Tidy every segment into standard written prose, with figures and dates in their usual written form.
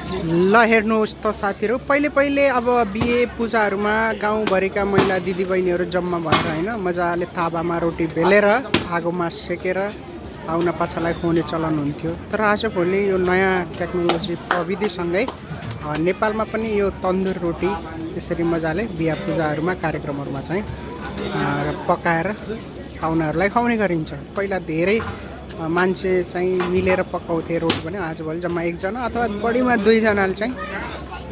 ल हेर्नुहोस् त साथीहरू, पहिले पहिले अब बिहे पूजाहरूमा गाउँभरिका महिला दिदीबहिनीहरू जम्मा भएर होइन मजाले थाबामा रोटी बेलेर आगोमा सेकेर आउन पाछालाई खुवाउने चलन हुन्थ्यो। तर आजभोलि यो नयाँ टेक्नोलोजी प्रविधिसँगै नेपालमा पनि यो तन्दुर रोटी यसरी मजाले बिहा पूजाहरूमा कार्यक्रमहरूमा चाहिँ पकाएर पाहुनाहरूलाई खुवाउने गरिन्छ। पहिला धेरै मान्छे चाहिँ मिलेर पकाउँथे रोटी पनि, आजभोलि जम्मा एकजना अथवा बढीमा दुईजनाले चाहिँ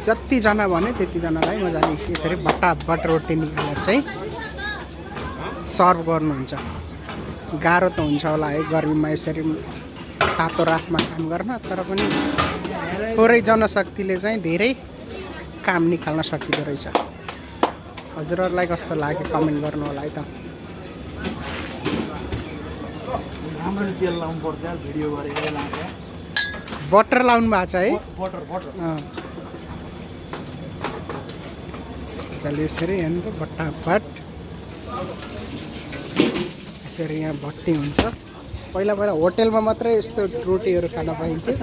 जतिजना भने त्यतिजनालाई मजाले यसरी भट्टाभट रोटी निकालेर चाहिँ सर्भ गर्नुहुन्छ। गाह्रो त हुन्छ होला है गर्मीमा यसरी तातो रातमा काम गर्न, तर पनि थोरै जनशक्तिले चाहिँ धेरै काम निकाल्न सकिँदो रहेछ। हजुरहरूलाई कस्तो लाग्यो कमेन्ट गर्नु होला है त। बटर लाउनु भएको छ है, चल यसरी हेर्नु त भट्टाभट यसरी यहाँ भट्टी हुन्छ। पहिला पहिला होटेलमा मात्रै यस्तो रोटीहरू खान पाइन्थ्यो,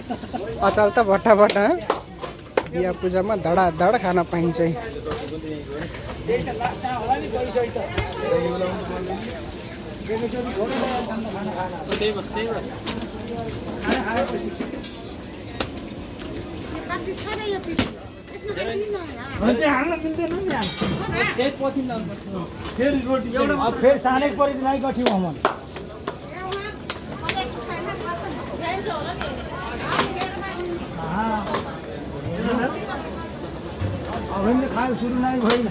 अचल त भट्टाभट बिहा पूजामा धडाधड खान पाइन्छ। फेरि सानै परि नै गठ्यौँ हम अब खायो सुरु नै भएन।